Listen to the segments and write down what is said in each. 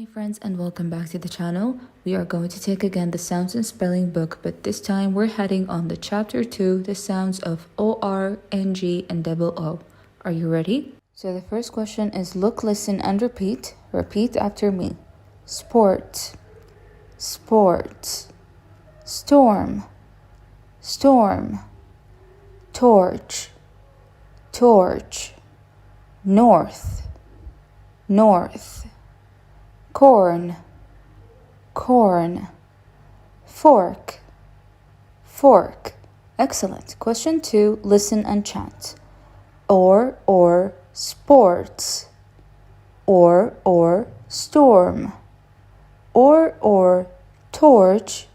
my friends, and welcome back to the channel. We are going to take again the sounds and spelling book, but this time we're heading on the chapter 2, the sounds of OR, NG, and double O. Are you ready? So the first question is look, listen, and repeat. Repeat after me. Sport, sport. Storm, storm. Torch, torch. North, north. Corn, corn. Fork, fork. Excellent. Question 2, listen and chant. Or, sports. Or, storm. Or, torch.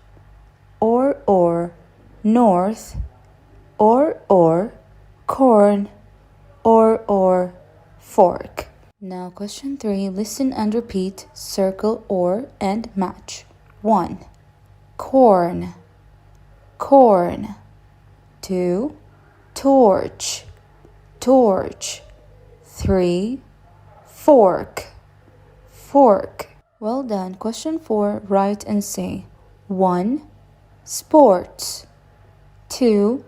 Or, north. Or, corn. Or, fork. Now question 3, listen and repeat, circle or and match. 1, corn, corn. 2, torch, torch. 3, fork, fork. Well done. Question 4, write and say. 1, sports. 2,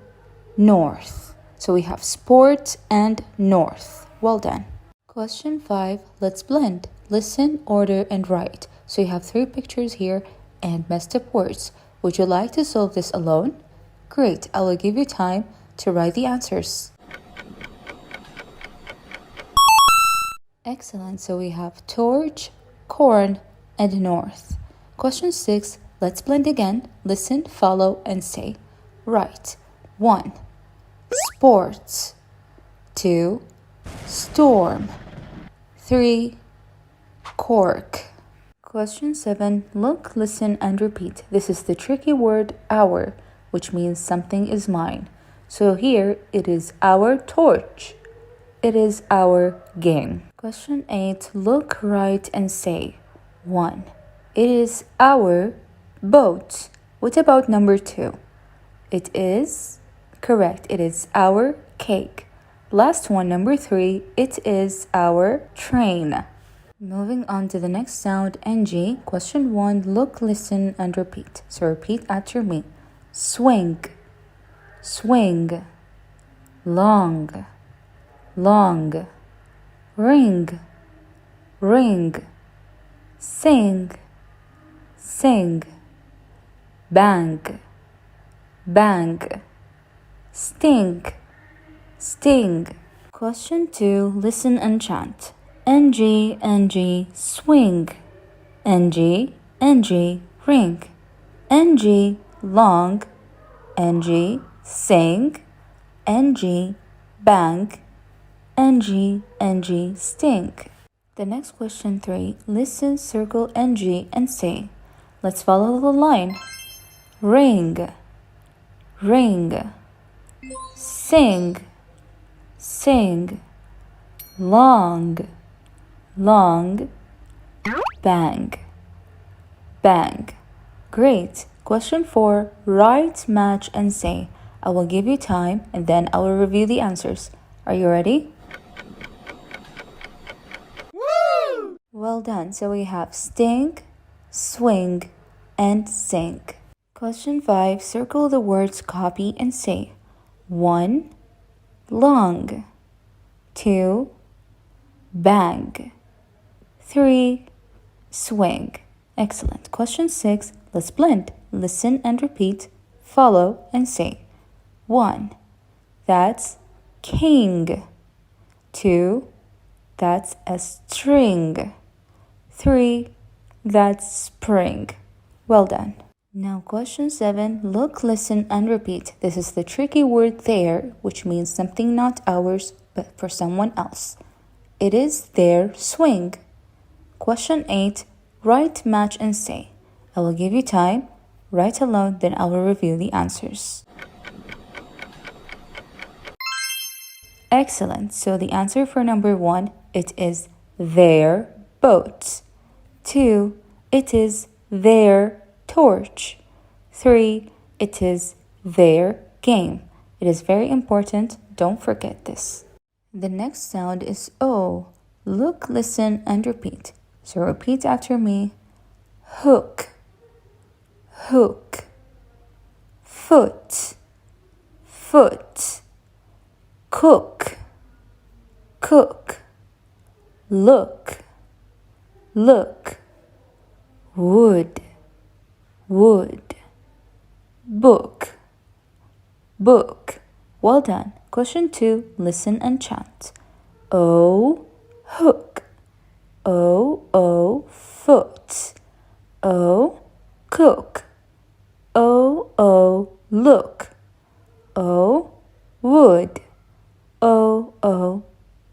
north. So we have sport and north. Well done. Question 5, let's blend. Listen, order, and write. So you have 3 pictures here and messed up words. Would you like to solve this alone? Great, I will give you time to write the answers. Excellent, so we have torch, corn, and north. Question 6, let's blend again. Listen, follow, and say. Write. 1, sports. 2, storm. 3, cork. Question 7, look, listen, and repeat. This is the tricky word our, which means something is mine. So here it is our torch. It is our game. Question 8, look, write, and say. 1, it is our boat. What about number 2? It is correct. It is our cake. Last one, number 3, it is our train. Moving on to the next sound, NG. Question 1, look, listen, and repeat. So repeat after me. Swing, swing. Long, long. Ring, ring. Sing, sing. Bang, bang. Sting, sting. Question 2, listen and chant. NG, NG, swing. NG, NG, ring. NG, long. NG, sing. NG, bang. NG, NG, sting. The next question 3, listen, circle NG and say. Let's follow the line. Ring, ring. Sing, sing. Long, long. Bang, bang. Great. Question 4, write, match, and say. I will give you time and then I will review the answers. Are you ready? Woo! Well done. So we have sting, swing, and sing. Question 5, circle the words copy and say. 1, long. 2, bang. 3, swing. Excellent. Question 6, let's blend. Listen and repeat, follow and say. 1, that's king. 2, that's a string. 3, that's spring. Well done. Now question 7, look, listen, and repeat. This is the tricky word there, which means something not ours, but for someone else. It is their swing. Question 8, write, match, and say. I will give you time. Write alone, then I will review the answers. Excellent. So the answer for number 1, it is their boat. 2, it is their torch. 3, it is their game. It is very important. Don't forget this. The next sound is O. Look, listen, and repeat. So repeat after me. Hook, hook. Foot, foot. Cook, cook. Look, look. Wood, wood. Book, book. Well done. Question 2, listen and chant. O, hook. O, foot. O, cook. O, look. O, wood. O,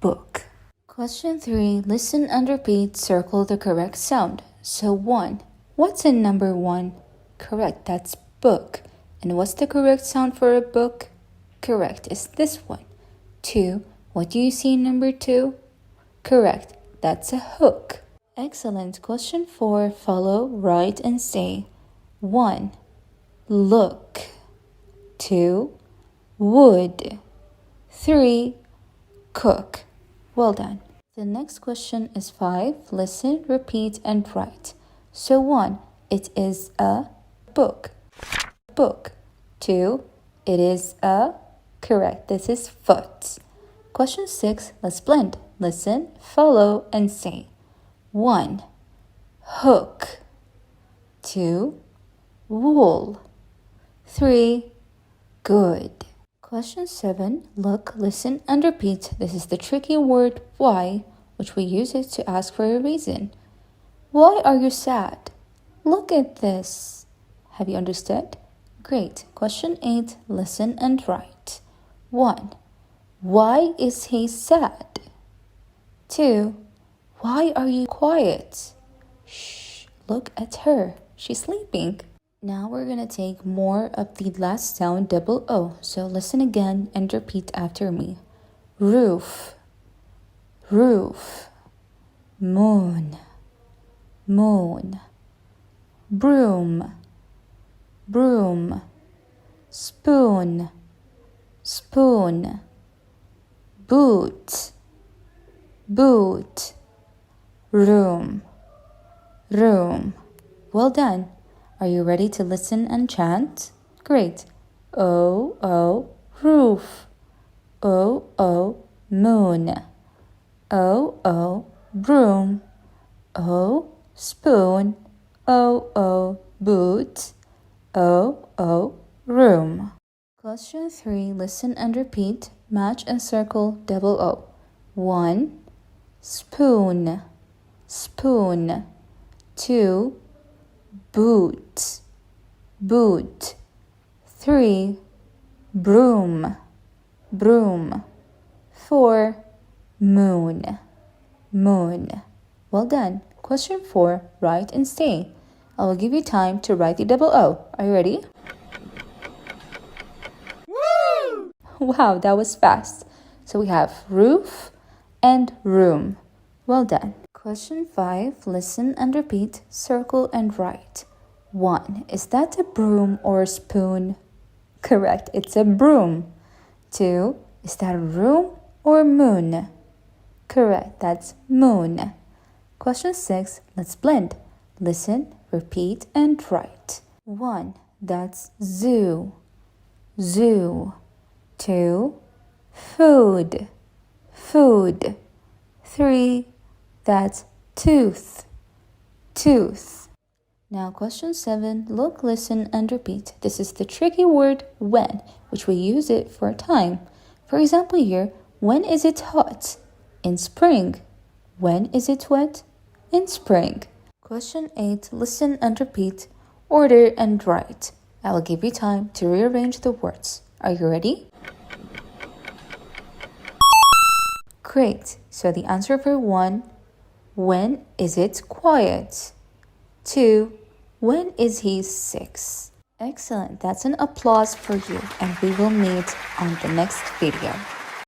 book. Question 3, listen and repeat, circle the correct sound. So 1, what's in number 1? Correct, that's book. And what's the correct sound for a book? Correct, it's this one. 2, what do you see in number 2? Correct, that's a hook. Excellent. Question 4, follow, write and say. 1, look. 2, wood. 3, cook. Well done. The next question is 5, listen, repeat and write. So 1, it is a book. Book. 2, it is a, correct, this is foot. Question 6, let's blend. Listen, follow and say. 1, hook. 2, wool. 3, good. Question 7, look, listen and repeat. This is the tricky word why, which we use it to ask for a reason. Why are you sad? Look at this. Have you understood? Great. Question 8, listen and write. 1, why is he sad? 2, why are you quiet? Shh, look at her. She's sleeping. Now we're going to take more of the last sound, double O. So listen again and repeat after me. Roof, roof. Moon, moon. Broom, broom. Spoon, spoon. Boot, boot. Room, room. Well done. Are you ready to listen and chant? Great. O, roof. O, moon. O, broom. O, spoon. O, boot. O, room. Question 3, listen and repeat. Match and circle double O. 1, spoon. Spoon. 2, boot, boot. 3, broom, broom. 4, moon, moon. Well done. Question 4, write and say. I will give you time to write the double O. Are you ready? Woo! Wow, that was fast. So we have roof and room. Well done. Question 5, listen and repeat, circle and write. 1, is that a broom or a spoon? Correct, it's a broom. 2, is that a room or moon? Correct, that's moon. Question 6, let's blend. Listen, repeat and write. 1, that's zoo, zoo. 2, food, food. 3, that's tooth, tooth. Now question 7, look, listen and repeat. This is the tricky word when, which we use it for time. For example here, when is it hot? In spring. When is it wet? In spring. Question 8, listen and repeat, order and write. I will give you time to rearrange the words. Are you ready? Great. So the answer for 1, when is it quiet? 2, when is he 6? Excellent. That's an applause for you, and we will meet on the next video.